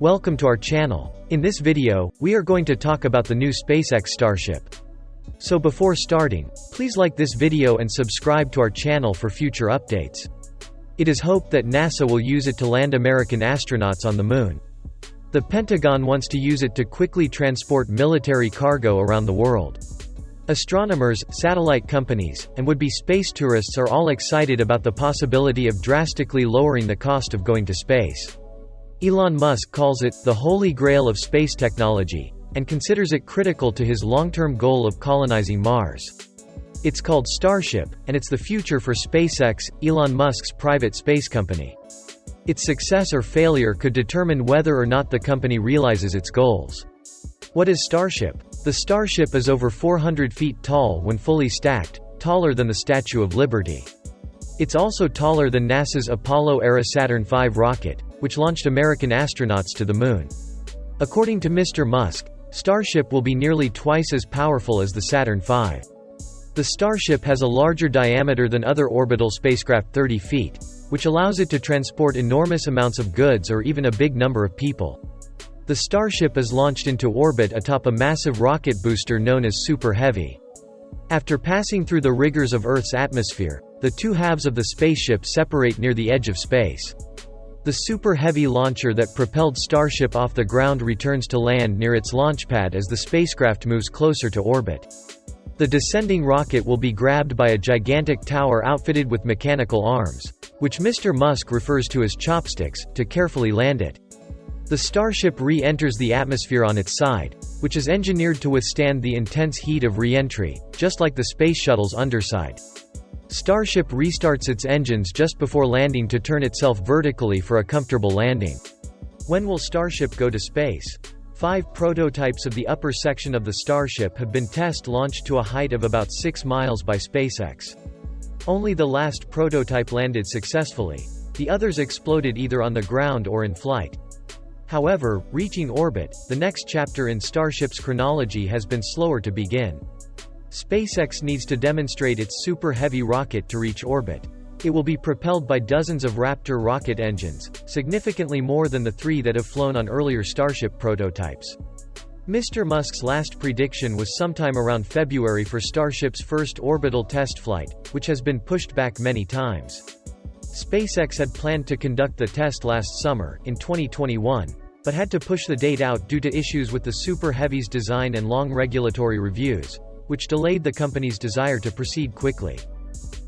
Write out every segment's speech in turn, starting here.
Welcome to our channel. In this video, we are going to talk about the new SpaceX Starship. So before starting, please like this video and subscribe to our channel for future updates. It is hoped that NASA will use it to land American astronauts on the Moon. The Pentagon wants to use it to quickly transport military cargo around the world. Astronomers, satellite companies, and would-be space tourists are all excited about the possibility of drastically lowering the cost of going to space. Elon Musk calls it the holy grail of space technology, and considers it critical to his long-term goal of colonizing Mars. It's called Starship, and it's the future for SpaceX, Elon Musk's private space company. Its success or failure could determine whether or not the company realizes its goals. What is Starship? The Starship is over 400 feet tall when fully stacked, taller than the Statue of Liberty. It's also taller than NASA's Apollo-era Saturn V rocket, which launched American astronauts to the Moon. According to Mr. Musk, Starship will be nearly twice as powerful as the Saturn V. The Starship has a larger diameter than other orbital spacecraft, 30 feet, which allows it to transport enormous amounts of goods or even a big number of people. The Starship is launched into orbit atop a massive rocket booster known as Super Heavy. After passing through the rigors of Earth's atmosphere, the two halves of the spaceship separate near the edge of space. The Super Heavy launcher that propelled Starship off the ground returns to land near its launch pad as the spacecraft moves closer to orbit. The descending rocket will be grabbed by a gigantic tower outfitted with mechanical arms, which Mr. Musk refers to as chopsticks, to carefully land it. The Starship re-enters the atmosphere on its side, which is engineered to withstand the intense heat of re-entry, just like the Space Shuttle's underside. Starship restarts its engines just before landing to turn itself vertically for a comfortable landing. When will Starship go to space? 5 prototypes of the upper section of the Starship have been test-launched to a height of about 6 miles by SpaceX. Only the last prototype landed successfully. The others exploded either on the ground or in flight. However, reaching orbit, the next chapter in Starship's chronology, has been slower to begin. SpaceX needs to demonstrate its Super Heavy rocket to reach orbit. It will be propelled by dozens of Raptor rocket engines, significantly more than the 3 that have flown on earlier Starship prototypes. Mr. Musk's last prediction was sometime around February for Starship's first orbital test flight, which has been pushed back many times. SpaceX had planned to conduct the test last summer, in 2021, but had to push the date out due to issues with the Super Heavy's design and long regulatory reviews, which delayed the company's desire to proceed quickly.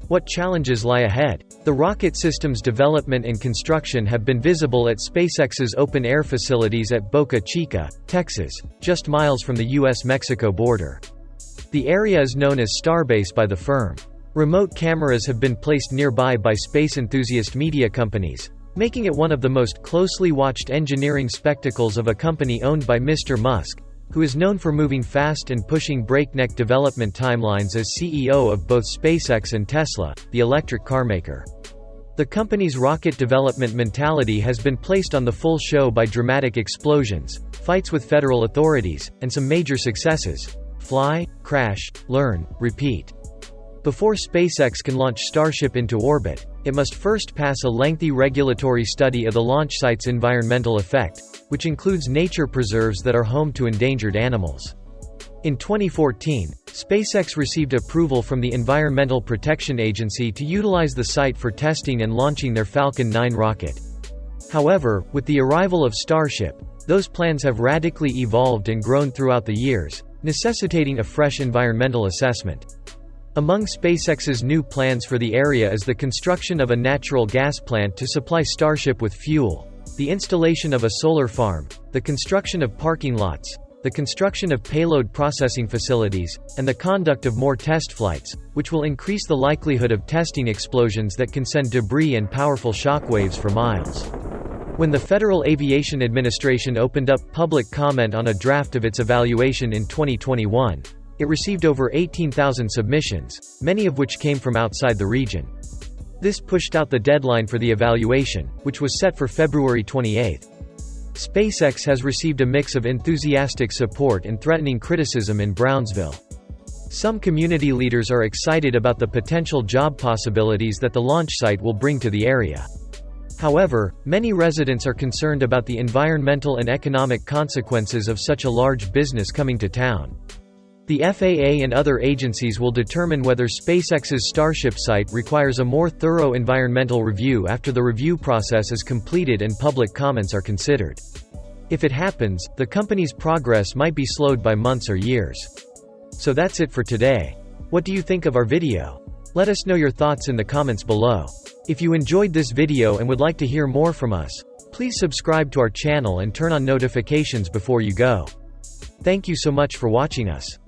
What challenges lie ahead? The rocket system's development and construction have been visible at SpaceX's open-air facilities at Boca Chica, Texas, just miles from the US-Mexico border. The area is known as Starbase by the firm. Remote cameras have been placed nearby by space enthusiast media companies, making it one of the most closely watched engineering spectacles of a company owned by Mr. Musk, who is known for moving fast and pushing breakneck development timelines as CEO of both SpaceX and Tesla, the electric car maker. The company's rocket development mentality has been placed on the full show by dramatic explosions, fights with federal authorities, and some major successes: fly, crash, learn, repeat. Before SpaceX can launch Starship into orbit, it must first pass a lengthy regulatory study of the launch site's environmental effect, which includes nature preserves that are home to endangered animals. In 2014, SpaceX received approval from the Environmental Protection Agency to utilize the site for testing and launching their Falcon 9 rocket. However, with the arrival of Starship, those plans have radically evolved and grown throughout the years, necessitating a fresh environmental assessment. Among SpaceX's new plans for the area is the construction of a natural gas plant to supply Starship with fuel, the installation of a solar farm, the construction of parking lots, the construction of payload processing facilities, and the conduct of more test flights, which will increase the likelihood of testing explosions that can send debris and powerful shock waves for miles. When the Federal Aviation Administration opened up public comment on a draft of its evaluation in 2021, it received over 18,000 submissions, many of which came from outside the region. This pushed out the deadline for the evaluation, which was set for February 28. SpaceX has received a mix of enthusiastic support and threatening criticism in Brownsville. Some community leaders are excited about the potential job possibilities that the launch site will bring to the area. However, many residents are concerned about the environmental and economic consequences of such a large business coming to town. The FAA and other agencies will determine whether SpaceX's Starship site requires a more thorough environmental review after the review process is completed and public comments are considered. If it happens, the company's progress might be slowed by months or years. So that's it for today. What do you think of our video? Let us know your thoughts in the comments below. If you enjoyed this video and would like to hear more from us, please subscribe to our channel and turn on notifications before you go. Thank you so much for watching us.